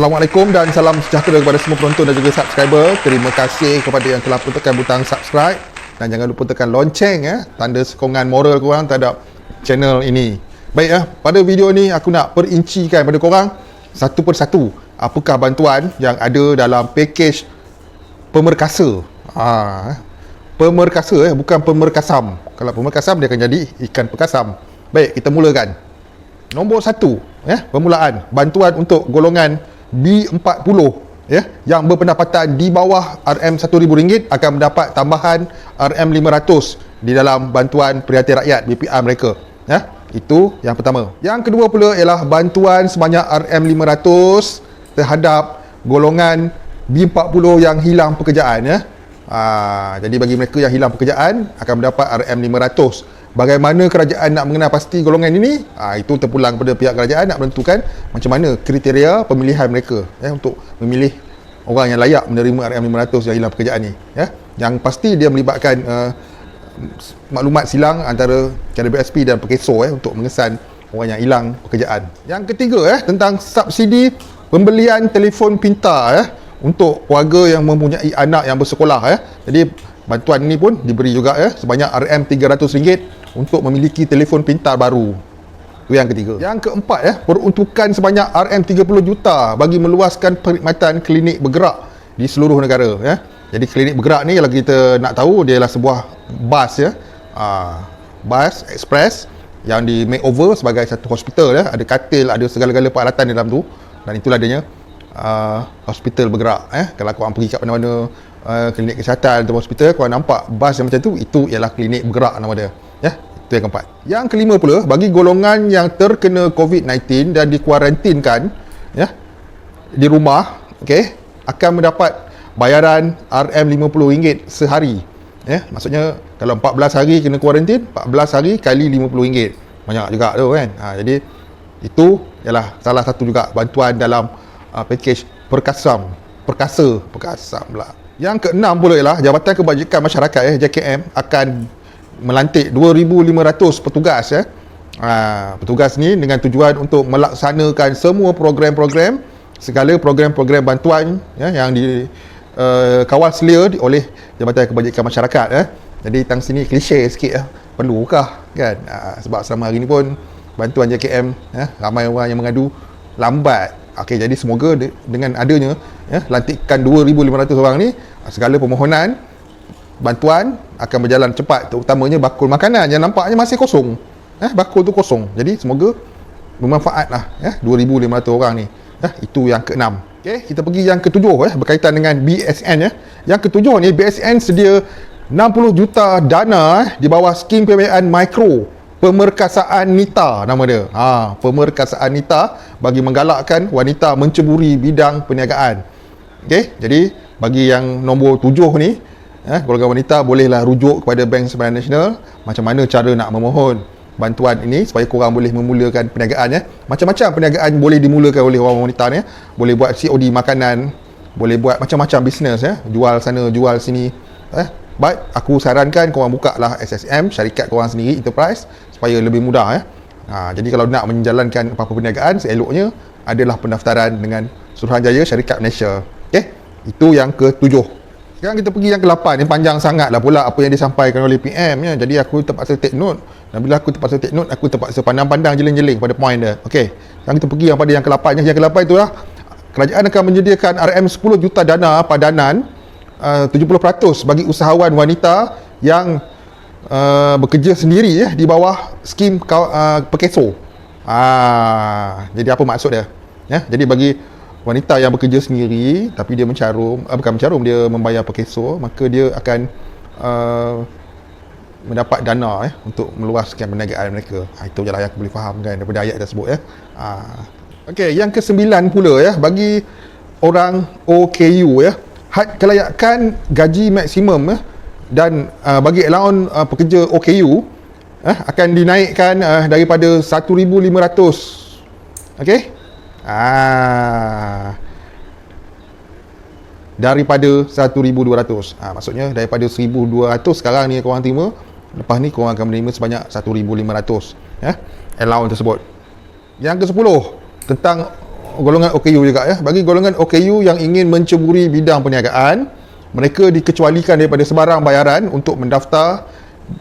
Assalamualaikum dan salam sejahtera kepada semua penonton dan juga subscriber. Terima kasih kepada yang telah tekan butang subscribe dan jangan lupa tekan lonceng tanda sokongan moral korang terhadap channel ini. Baik pada video ni aku nak perincikan pada korang satu persatu apakah bantuan yang ada dalam pakej pemerkasa. Pemerkasa bukan pemerkasam. Kalau pemerkasam dia akan jadi ikan perkasam. Baik, kita mulakan. Nombor 1 permulaan bantuan untuk golongan B40 yang berpendapatan di bawah RM1,000 akan mendapat tambahan RM500 di dalam bantuan Prihatin Rakyat BPR mereka. Itu yang pertama. Yang kedua pula ialah bantuan sebanyak RM500 terhadap golongan B40 yang hilang pekerjaan. Jadi bagi mereka yang hilang pekerjaan akan mendapat RM500. Bagaimana kerajaan nak mengenal pasti golongan ini? Itu terpulang pada pihak kerajaan nak menentukan macam mana kriteria pemilihan mereka untuk memilih orang yang layak menerima RM500 yang hilang pekerjaan ni. Yang pasti dia melibatkan maklumat silang antara cadar BSP dan Perkeso untuk mengesan orang yang hilang pekerjaan. Yang ketiga tentang subsidi pembelian telefon pintar untuk keluarga yang mempunyai anak yang bersekolah. Jadi bantuan ini pun diberi juga sebanyak RM300 untuk memiliki telefon pintar baru. Itu yang ketiga. Yang keempat peruntukan sebanyak RM30 juta bagi meluaskan perkhidmatan klinik bergerak di seluruh negara. Jadi klinik bergerak ni kalau kita nak tahu dia adalah sebuah bas bas ekspres yang di makeover sebagai satu hospital. Ada katil, ada segala-gala peralatan di dalam tu, dan itulah adanya hospital bergerak. Kalau korang pergi kat mana-mana klinik kesihatan atau hospital, korang nampak bas yang macam tu, itu ialah klinik bergerak nama dia. Itu yang keempat. Yang kelima pula, bagi golongan yang terkena COVID-19 dan dikuarantinkan di rumah, akan mendapat bayaran RM50 sehari. Maksudnya kalau 14 hari kena kuarantin, 14 hari kali RM50. Banyak juga tu kan. Jadi itu ialah salah satu juga bantuan dalam pakej perkasa pula. Yang keenam pula ialah Jabatan Kebajikan Masyarakat JKM akan melantik 2,500 petugas. Petugas ni dengan tujuan untuk melaksanakan semua program-program, segala program-program bantuan yang dikawal selia oleh Jabatan Kebajikan Masyarakat. Jadi tang sini klise sikit perlukah kan? Sebab selama hari ni pun bantuan JKM ramai orang yang mengadu lambat. Jadi semoga dengan adanya lantikan 2,500 orang ni, segala permohonan bantuan akan berjalan cepat, terutamanya bakul makanan yang nampaknya masih kosong. Bakul tu kosong. Jadi semoga bermanfaatlah 2,500 orang ni. Itu yang keenam. Kita pergi yang ketujuh berkaitan dengan BSN. Yang ketujuh ni, BSN sedia 60 juta dana di bawah skim pembiayaan mikro pemerkasaan NITA nama dia. Pemerkasaan NITA bagi menggalakkan wanita menceburi bidang perniagaan. Jadi bagi yang nombor 7 ni, golongan wanita bolehlah rujuk kepada Bank Sempadan Nasional macam mana cara nak memohon bantuan ini supaya korang boleh memulakan perniagaan. Macam-macam perniagaan boleh dimulakan oleh orang wanita ni. Boleh buat COD makanan, boleh buat macam-macam bisnes, jual sana jual sini. But aku sarankan korang buka lah SSM, syarikat korang sendiri, enterprise, supaya lebih mudah. Jadi kalau nak menjalankan apa-apa perniagaan, seeloknya adalah pendaftaran dengan Suruhanjaya Syarikat Malaysia. Itu yang ke-7. Sekarang kita pergi yang ke-8. Yang panjang sangat lah pula apa yang disampaikan oleh PM. Jadi aku terpaksa take note. Dan bila aku terpaksa take note, aku terpaksa pandang-pandang jeling-jeling pada point dia. Sekarang kita pergi pada yang ke-8. Yang ke-8 itulah kerajaan akan menyediakan RM10 juta dana padanan 70% bagi usahawan wanita yang bekerja sendiri di bawah skim Perkeso. Jadi apa maksud dia? Jadi bagi wanita yang bekerja sendiri tapi dia bukan mencarum, dia membayar Perkeso, maka dia akan mendapat dana untuk meluaskan perniagaan mereka. Itu je lah yang aku boleh faham kan daripada ayat tersebut. Yang ke-9 pula bagi orang OKU had kelayakan gaji maksimum dan bagi allowance pekerja OKU akan dinaikkan daripada 1,500 daripada 1,200. Maksudnya daripada 1,200 sekarang ni korang terima, lepas ni korang akan menerima sebanyak 1,500 allowance tersebut. Yang ke-10 tentang golongan OKU juga ya. Bagi golongan OKU yang ingin menceburi bidang perniagaan, mereka dikecualikan daripada sebarang bayaran untuk mendaftar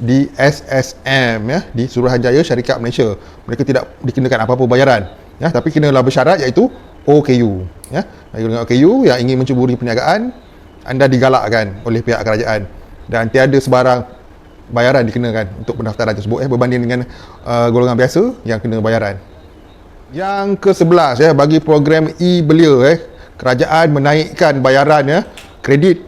di SSM ya, di Suruhanjaya Syarikat Malaysia. Mereka tidak dikenakan apa-apa bayaran ya, tapi kenalah bersyarat iaitu OKU ya. Bagi golongan OKU yang ingin menceburi perniagaan, anda digalakkan oleh pihak kerajaan dan tiada sebarang bayaran dikenakan untuk pendaftaran tersebut berbanding dengan golongan biasa yang kena bayaran. Yang ke-11 bagi program e-belia kerajaan menaikkan bayaran kredit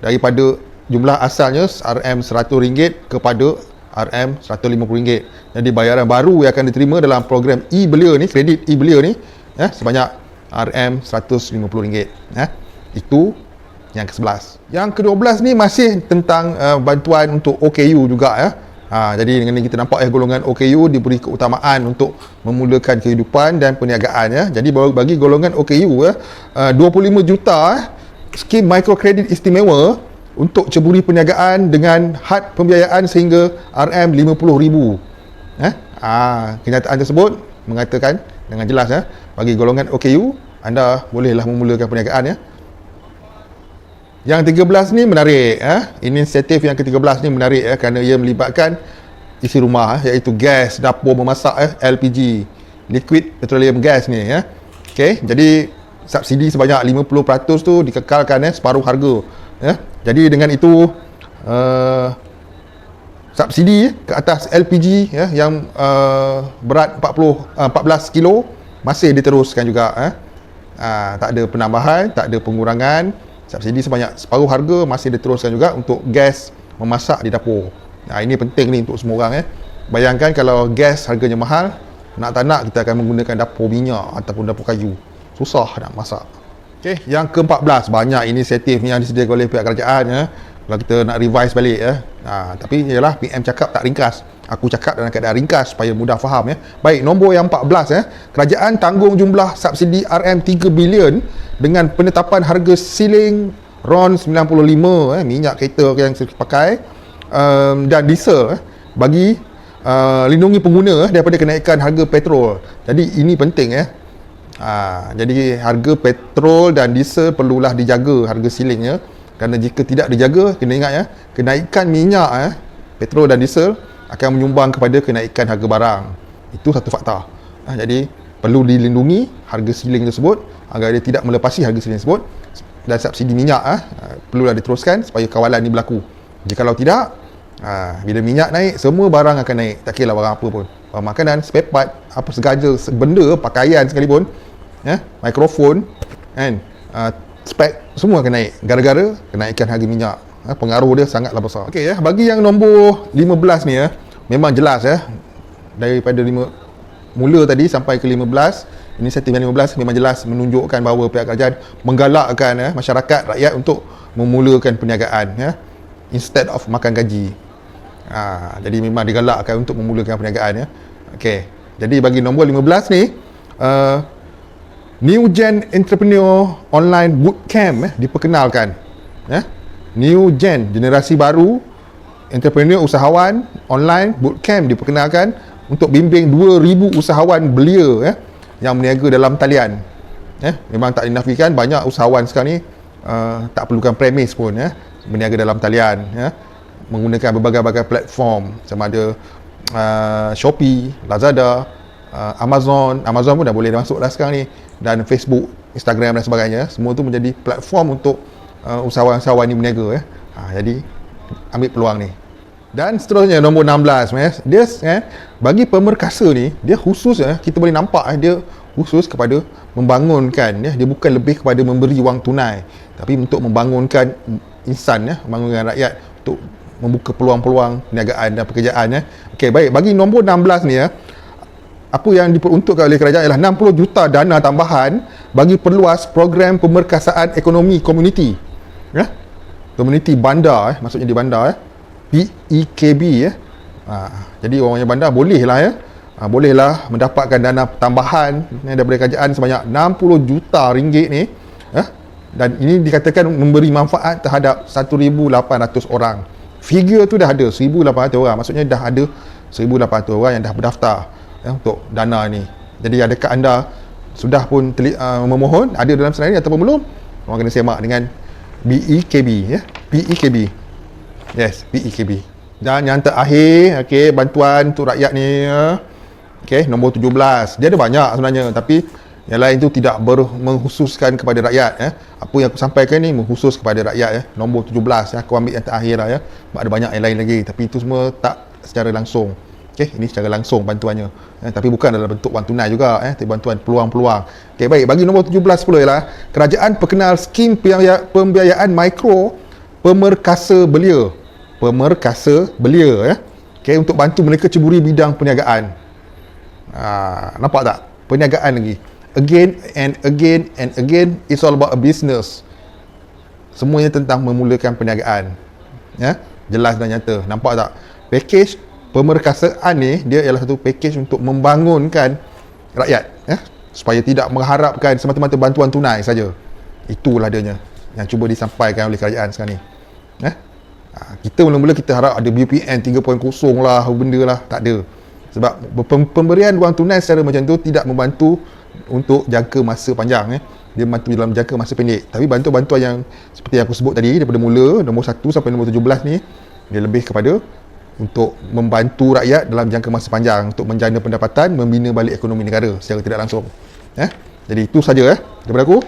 daripada jumlah asalnya RM100 kepada RM150. Jadi bayaran baru yang akan diterima dalam program e-belia ni, kredit e-belia ni sebanyak RM150. Itu yang ke-11. Yang ke-12 ni masih tentang bantuan untuk OKU juga jadi dengan ini kita nampak golongan OKU diberi keutamaan untuk memulakan kehidupan dan perniagaan Jadi bagi golongan OKU 25 juta skim mikrokredit istimewa untuk ceburi perniagaan dengan had pembiayaan sehingga RM50,000. Kenyataan tersebut mengatakan dengan jelas bagi golongan OKU anda bolehlah memulakan perniagaan Yang 13 ni menarik inisiatif yang ke-13 ni menarik kerana ia melibatkan isi rumah iaitu gas dapur memasak LPG, liquid petroleum gas ni Okey, jadi subsidi sebanyak 50% tu dikekalkan separuh harga Jadi dengan itu subsidi ke atas LPG yang berat 14 kilo masih diteruskan juga tak ada penambahan, tak ada pengurangan. Subsidi sebanyak separuh harga masih diteruskan juga untuk gas memasak di dapur. Ini penting ni untuk semua orang Bayangkan kalau gas harganya mahal, nak tak nak kita akan menggunakan dapur minyak ataupun dapur kayu. Susah nak masak. Okey, yang ke-14 banyak inisiatif yang disediakan oleh pihak kerajaan kalau kita nak revise balik tapi ialah PM cakap tak ringkas. Aku cakap dalam keadaan ringkas supaya mudah faham Baik, nombor yang 14 kerajaan tanggung jumlah subsidi RM3 bilion dengan penetapan harga siling RON 95 minyak kereta yang pakai dan diesel bagi lindungi pengguna daripada kenaikan harga petrol. Jadi ini penting jadi harga petrol dan diesel perlulah dijaga harga silingnya, kerana jika tidak dijaga, kena ingat kenaikan minyak petrol dan diesel akan menyumbang kepada kenaikan harga barang. Itu satu fakta. Jadi perlu dilindungi harga siling tersebut agar dia tidak melepasi harga siling tersebut, dan subsidi minyak perlulah diteruskan supaya kawalan ini berlaku. Jikalau tidak, bila minyak naik, semua barang akan naik. Tak kira lah barang apa pun, makanan, spare part, apa segala benda, pakaian sekalipun, mikrofon kan, spek semua akan naik gara-gara kenaikan harga minyak. Pengaruh dia sangatlah besar. Okey bagi yang nombor 15 ni memang jelas daripada mula tadi sampai ke 15, inisiatif yang 15 memang jelas menunjukkan bahawa pihak kerajaan menggalakkan masyarakat, rakyat untuk memulakan perniagaan instead of makan gaji. Jadi memang digalakkan untuk memulakan perniagaan Okey, jadi bagi nombor 15 ni New Gen Entrepreneur Online Bootcamp diperkenalkan. New Gen, generasi baru entrepreneur usahawan online bootcamp diperkenalkan untuk bimbing 2,000 usahawan belia yang berniaga dalam talian. Memang tak dinafikan banyak usahawan sekarang ni tak perlukan premis pun berniaga dalam talian menggunakan berbagai-bagai platform sama ada Shopee, Lazada, Amazon pun dah boleh masuk dah sekarang ni, dan Facebook, Instagram dan sebagainya. Semua tu menjadi platform untuk usahawan-usahawan ni berniaga jadi ambil peluang ni. Dan seterusnya nombor 16 dia bagi pemerkasa ni, dia khusus kita boleh nampak dia khusus kepada membangunkan dia bukan lebih kepada memberi wang tunai, tapi untuk membangunkan insan membangunkan rakyat untuk membuka peluang-peluang perniagaan dan pekerjaan Okey, baik, bagi nombor 16 ni apa yang diperuntukkan oleh kerajaan ialah 60 juta dana tambahan bagi perluas program pemerkasaan ekonomi komuniti. Komuniti bandar, maksudnya di bandar PEKB jadi orang yang bandar bolehlah mendapatkan dana tambahan daripada kerajaan sebanyak 60 juta ringgit ni dan ini dikatakan memberi manfaat terhadap 1,800 orang. Figure tu dah ada 1,800 orang, maksudnya dah ada 1,800 orang yang dah berdaftar untuk dana ni. Jadi adakah anda sudah pun memohon, ada dalam senarai ataupun belum, orang kena semak dengan BEKB, ya. BEKB. Yes, BEKB. Dan yang terakhir, okey, bantuan untuk rakyat ni, okey, nombor 17. Dia ada banyak sebenarnya, tapi yang lain tu tidak mengkhususkan kepada rakyat, ya. Apa yang aku sampaikan ni mengkhusus kepada rakyat, ya. Nombor 17, ya. Aku ambil yang terakhir lah, ya. Ada banyak yang lain lagi, tapi itu semua tak secara langsung. Okey, ini secara langsung bantuannya. Tapi bukan dalam bentuk wang tunai juga, tapi bantuan peluang-peluang. Okey, baik, bagi nombor 17 pula ialah kerajaan perkenal skim pembiayaan mikro pemerkasa belia. Pemerkasa belia, ya. Okey, untuk bantu mereka ceburi bidang perniagaan. Nampak tak? Perniagaan lagi. Again and again and again, it's all about a business. Semuanya tentang memulakan perniagaan. Ya, jelas dan nyata. Nampak tak? Package pemerkasaan ni, dia ialah satu package untuk membangunkan rakyat, ya, supaya tidak mengharapkan semata-mata bantuan tunai saja. Itulah adanya yang cuba disampaikan oleh kerajaan sekarang ni, ya. Kita mula-mula kita harap ada BPN 3.0 lah, benda lah, tak ada. Sebab pemberian wang tunai secara macam tu tidak membantu untuk jangka masa panjang, ya. Dia membantu dalam jangka masa pendek. Tapi bantuan-bantuan yang seperti yang aku sebut tadi, daripada mula nombor 1 sampai nombor 17 ni, dia lebih kepada untuk membantu rakyat dalam jangka masa panjang, untuk menjana pendapatan, membina balik ekonomi negara secara tidak langsung, ya. Jadi itu saja, daripada aku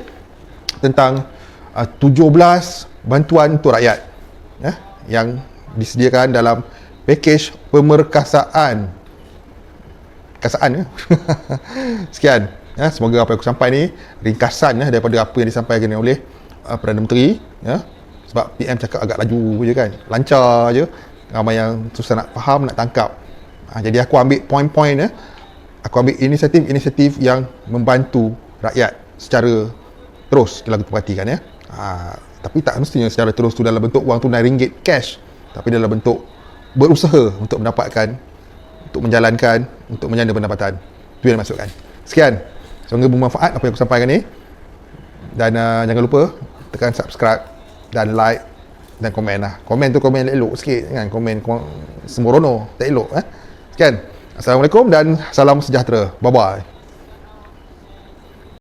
tentang 17 bantuan untuk rakyat, ya, yang disediakan dalam package pemerkasaan. Ya. Sekian, ya, semoga apa yang aku sampai ni ringkasan, ya, daripada apa yang disampaikan oleh Perdana Menteri, ya. Sebab PM cakap agak laju je kan, lancar je, ramai yang susah nak faham, nak tangkap. Jadi aku ambil poin-poin, ya. Aku ambil inisiatif yang membantu rakyat secara terus, kalau kita perhatikan, ya. Tapi tak mestinya secara terus tu dalam bentuk wang tunai ringgit cash, tapi dalam bentuk berusaha untuk mendapatkan, untuk menjalankan, untuk menjana pendapatan. Itu yang dimaksudkan. Sekian, semoga bermanfaat apa yang aku sampaikan ni. Dan jangan lupa tekan subscribe dan like dan komen lah. Komen tu komen elok sikit, kan? Komen sembrono tak elok, Sekian. Assalamualaikum dan salam sejahtera. Bye bye.